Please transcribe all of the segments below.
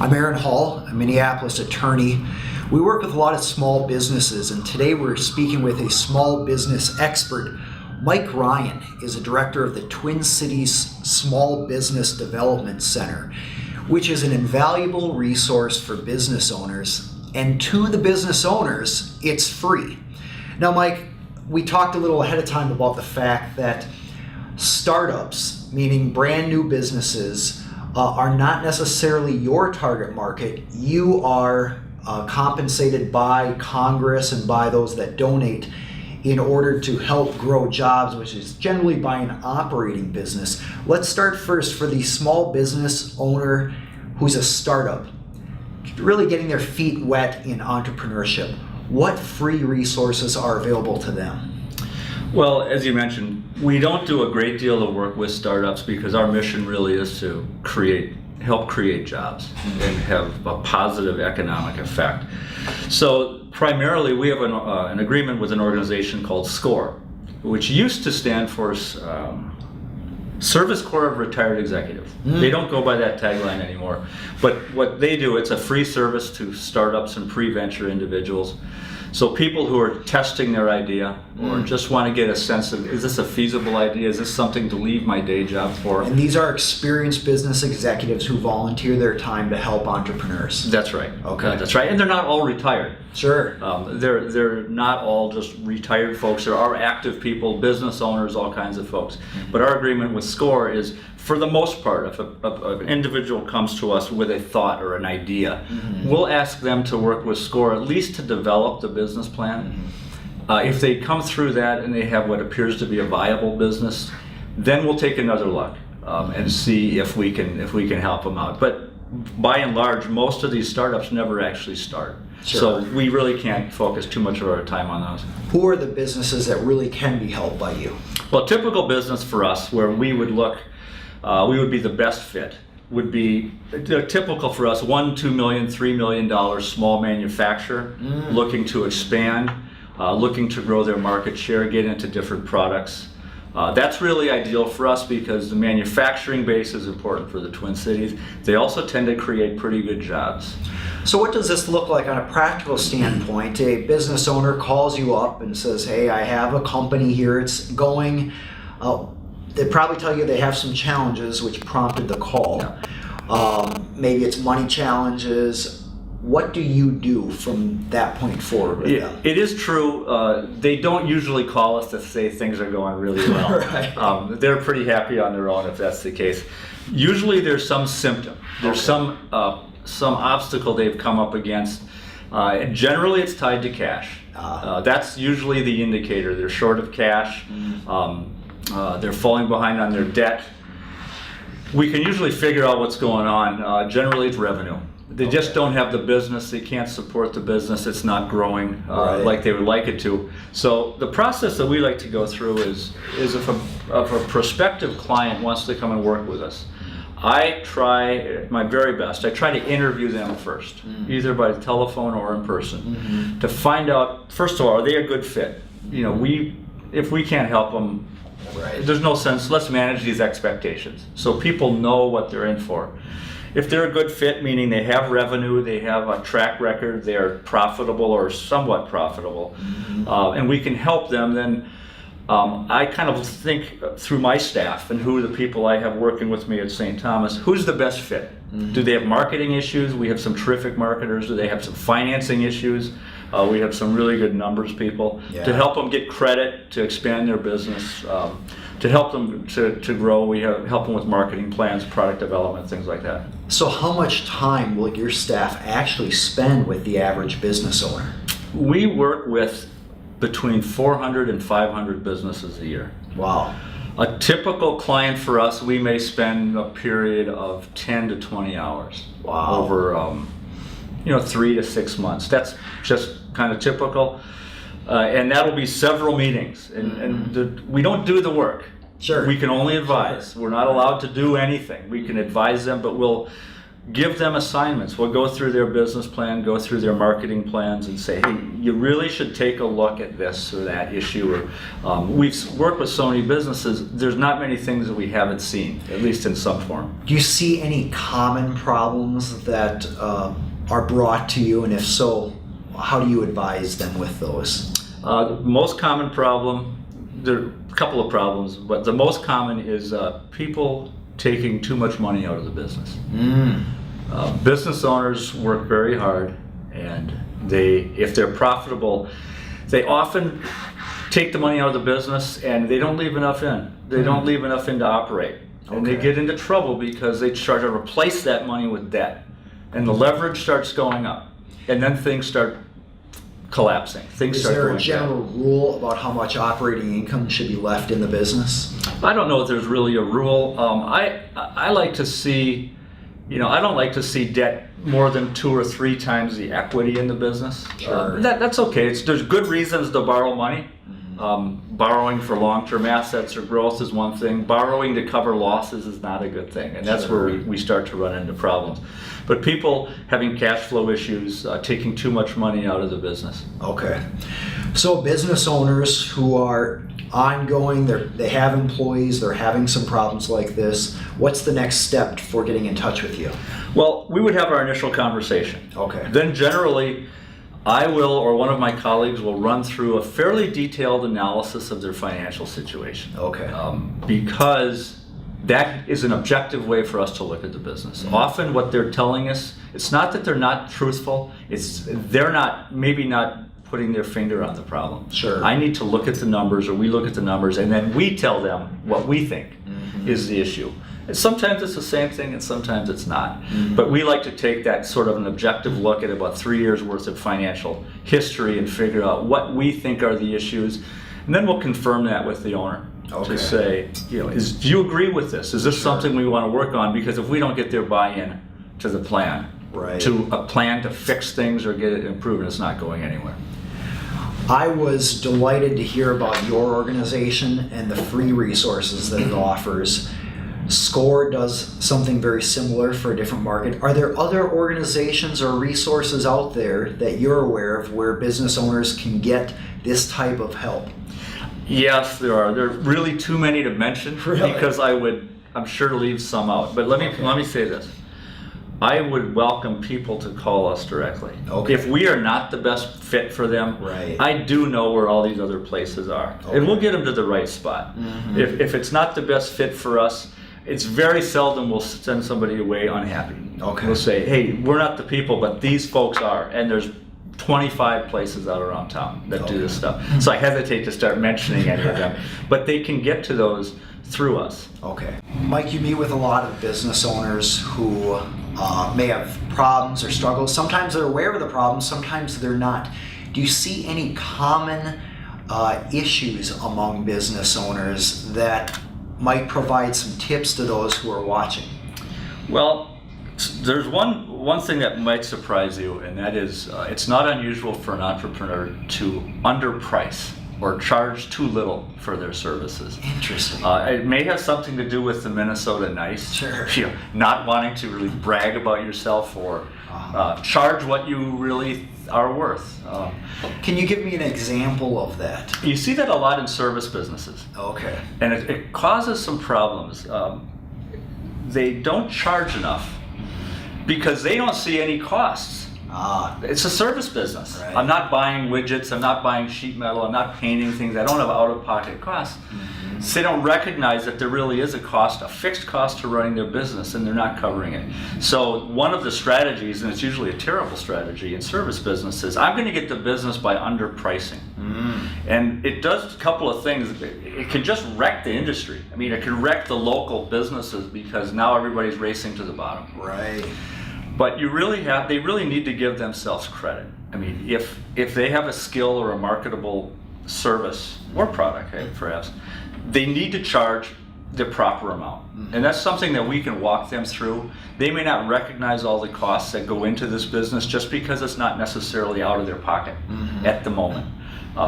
I'm Aaron Hall, a Minneapolis attorney. We work with a lot of small businesses, and today we're speaking with a small business expert. Mike Ryan is a director of the Twin Cities Small Business Development Center, which is an invaluable resource for business owners. And to the business owners, it's free. Now, Mike, we talked a little ahead of time about the fact that startups, meaning brand new businesses, are not necessarily your target market. You are compensated by Congress and by those that donate in order to help grow jobs, which is generally by an operating business. Let's start first for the small business owner who's a startup, really getting their feet wet in entrepreneurship. What free resources are available to them? Well, as you mentioned, we don't do a great deal of work with startups because our mission really is to help create jobs and have a positive economic effect. So primarily we have an agreement with an organization called SCORE, which used to stand for Service Corps of Retired Executives. They don't go by that tagline anymore. But what they do, it's a free service to startups and pre-venture individuals. So people who are testing their idea or just want to get a sense of, is this a feasible idea? Is this something to leave my day job for? And these are experienced business executives who volunteer their time to help entrepreneurs. That's right. Okay. That's right. And they're not all retired. Sure. They're not all just retired folks. There are active people, business owners, all kinds of folks. But our agreement with SCORE is, for the most part, if an individual comes to us with a thought or an idea, we'll ask them to work with SCORE at least to develop the business plan. If they come through that and they have what appears to be a viable business, then we'll take another look and see if we can help them out. But by and large, most of these startups never actually start. Sure. So we really can't focus too much of our time on those. Who are the businesses that really can be helped by you? Well, typical business for us, where we would look, we would be the best fit, would be typical for us, $1, $2 million, $3 million small manufacturer looking to expand, looking to grow their market share, get into different products. That's really ideal for us because the manufacturing base is important for the Twin Cities. They also tend to create pretty good jobs. So what does this look like on a practical standpoint? A business owner calls you up and says, hey, I have a company here, it's going. They probably tell you they have some challenges which prompted the call. Maybe it's money challenges. What do you do from that point forward with them? It is true. They don't usually call us to say things are going really well. Right. They're pretty happy on their own if that's the case. Usually there's some symptom. There's some obstacle they've come up against. Generally it's tied to cash. That's usually the indicator. They're short of cash. They're falling behind on their debt. We can usually figure out what's going on. Generally it's revenue. They just don't have the business. They can't support the business. It's not growing like they would like it to. So the process that we like to go through is if a prospective client wants to come and work with us, I try my very best. I try to interview them first, either by telephone or in person, to find out, first of all, are they a good fit? You know, if we can't help them, there's no sense. Let's manage these expectations so people know what they're in for. If they're a good fit, meaning they have revenue, they have a track record, they're profitable or somewhat profitable, and we can help them, then I kind of think through my staff and who the people I have working with me at St. Thomas, who's the best fit? Do they have marketing issues? We have some terrific marketers. Do they have some financing issues? We have some really good numbers people to help them get credit, to expand their business, to help them to grow. We help them with marketing plans, product development, things like that. So how much time will your staff actually spend with the average business owner? We work with between 400 and 500 businesses a year. Wow. A typical client for us, we may spend a period of 10 to 20 hours over 3 to 6 months. That's just kind of typical. And that'll be several meetings. And we don't do the work. Sure. We can only advise. We're not allowed to do anything. We can advise them, but we'll give them assignments. We'll go through their business plan, go through their marketing plans, and say, hey, you really should take a look at this or that issue. Or we've worked with so many businesses, there's not many things that we haven't seen, at least in some form. Do you see any common problems that are brought to you, and if so, how do you advise them with those? The most common problem, there are a couple of problems, but the most common is people taking too much money out of the business. Business owners work very hard, and if they're profitable, they often take the money out of the business and they don't leave enough in. They don't leave enough in to operate. And they get into trouble because they try to replace that money with debt. And the leverage starts going up. And then things start collapsing. Is there a general rule about how much operating income should be left in the business? I don't know if there's really a rule. I like to see, I don't like to see debt more than 2 or 3 times the equity in the business. Sure. That's okay. There's good reasons to borrow money. Borrowing for long-term assets or growth is one thing. Borrowing to cover losses is not a good thing, and that's where we start to run into problems. But people having cash flow issues, taking too much money out of the business. Okay. So business owners who are ongoing, they have employees, they're having some problems like this, what's the next step for getting in touch with you? Well, we would have our initial conversation. Okay. Then generally, I will, or one of my colleagues will run through a fairly detailed analysis of their financial situation. Okay. Because that is an objective way for us to look at the business. Often what they're telling us, it's not that they're not truthful, it's they're maybe not putting their finger on the problem. Sure. I need to look at the numbers, or we look at the numbers, and then we tell them what we think is the issue. And sometimes it's the same thing and sometimes it's not. But we like to take that sort of an objective look at about 3 years worth of financial history and figure out what we think are the issues. And then we'll confirm that with the owner to say, do you agree with this? Is this something we want to work on? Because if we don't get their buy-in to the plan, to a plan to fix things or get it improved, it's not going anywhere. I was delighted to hear about your organization and the free resources that it offers. SCORE does something very similar for a different market. Are there other organizations or resources out there that you're aware of where business owners can get this type of help? Yes, there are. There are really too many to mention because I'm sure leave some out. But let me say this. I would welcome people to call us directly. If we are not the best fit for them, I do know where all these other places are. And we'll get them to the right spot. If it's not the best fit for us, it's very seldom we'll send somebody away unhappy. We'll say, hey, we're not the people, but these folks are. And there's 25 places out around town that do this stuff. So I hesitate to start mentioning any of them. But they can get to those through us. Mike, you meet with a lot of business owners who may have problems or struggles. Sometimes they're aware of the problems, sometimes they're not. Do you see any common issues among business owners that might provide some tips to those who are watching? Well, there's one thing that might surprise you, and that is it's not unusual for an entrepreneur to underprice or charge too little for their services. Interesting. It may have something to do with the Minnesota Nice. Not wanting to really brag about yourself or charge what you really are worth. Can you give me an example of that? You see that a lot in service businesses. And it causes some problems. They don't charge enough because they don't see any costs. It's a service business. I'm not buying widgets, I'm not buying sheet metal, I'm not painting things, I don't have out-of-pocket costs. So they don't recognize that there really is a cost, a fixed cost to running their business, and they're not covering it. So one of the strategies, and it's usually a terrible strategy in service businesses, I'm going to get the business by underpricing. And it does a couple of things. It can just wreck the industry. I mean, it can wreck the local businesses because now everybody's racing to the bottom. But they really need to give themselves credit. I mean, if they have a skill or a marketable service or product, perhaps, they need to charge the proper amount. And that's something that we can walk them through. They may not recognize all the costs that go into this business just because it's not necessarily out of their pocket at the moment.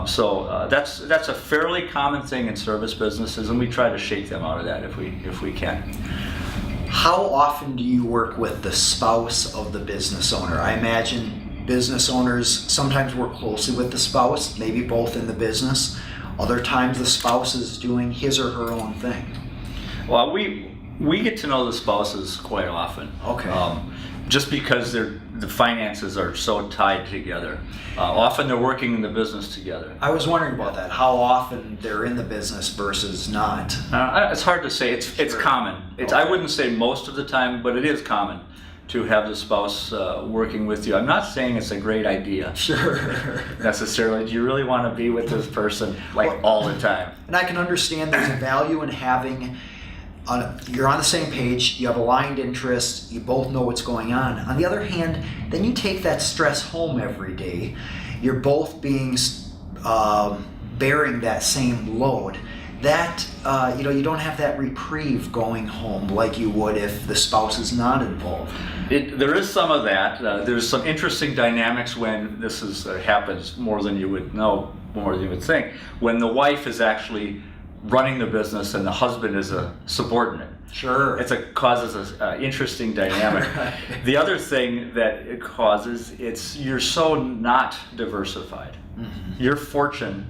So that's a fairly common thing in service businesses, and we try to shake them out of that if we can. How often do you work with the spouse of the business owner? I imagine business owners sometimes work closely with the spouse, maybe both in the business. Other times the spouse is doing his or her own thing. Well, we get to know the spouses quite often. Okay. Just because the finances are so tied together. Often they're working in the business together. I was wondering about that, how often they're in the business versus not. It's hard to say. It's common. I wouldn't say most of the time, but it is common to have the spouse working with you. I'm not saying it's a great idea. Sure. Necessarily. Do you really want to be with this person all the time? And I can understand there's a value in having, you're on the same page, you have aligned interests, you both know what's going on. On the other hand, then you take that stress home every day. You're both being bearing that same load. That you don't have that reprieve going home like you would if the spouse is not involved. There is some of that. There's some interesting dynamics when this happens more than you would know, more than you would think. When the wife is actually running the business and the husband is a subordinate. Sure. It causes an interesting dynamic. Right. The other thing that it causes, you're so not diversified. Mm-hmm. Your fortune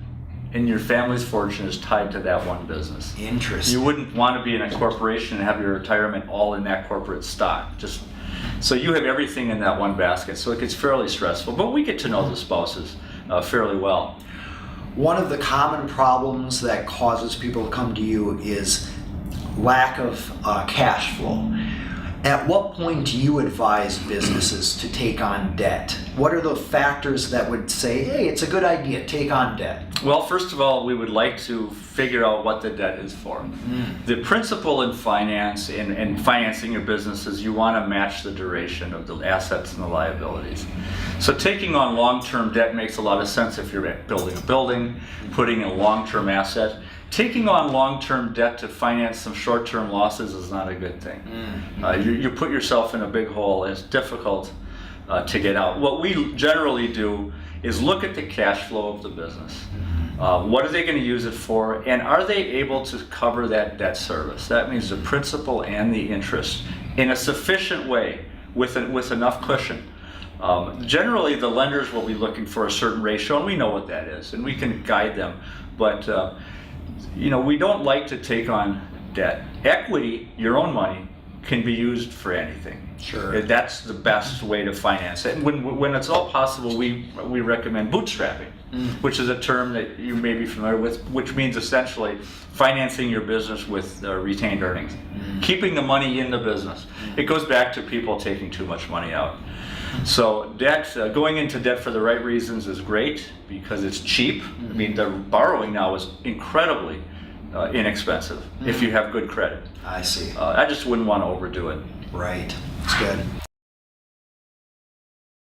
and your family's fortune is tied to that one business. Interesting. You wouldn't want to be in a corporation and have your retirement all in that corporate stock. So you have everything in that one basket. So it gets fairly stressful. But we get to know the spouses fairly well. One of the common problems that causes people to come to you is lack of cash flow. At what point do you advise businesses to take on debt? What are the factors that would say, hey, it's a good idea, take on debt? Well, first of all, we would like to figure out what the debt is for. The principle in finance and financing your business is you want to match the duration of the assets and the liabilities. So taking on long-term debt makes a lot of sense if you're building a building, putting in a long-term asset. Taking on long-term debt to finance some short-term losses is not a good thing. You put yourself in a big hole, and it's difficult to get out. What we generally do is look at the cash flow of the business. What are they going to use it for, and are they able to cover that debt service? That means the principal and the interest in a sufficient way with enough cushion. Generally, the lenders will be looking for a certain ratio, and we know what that is, and we can guide them. But we don't like to take on debt. Equity, your own money, can be used for anything. Sure. That's the best way to finance it. And when it's all possible, we recommend bootstrapping, which is a term that you may be familiar with, which means essentially financing your business with retained earnings, keeping the money in the business. It goes back to people taking too much money out. So debt, going into debt for the right reasons is great because it's cheap. I mean, the borrowing now is incredibly inexpensive if you have good credit. I see. I just wouldn't want to overdo it. Right. That's good.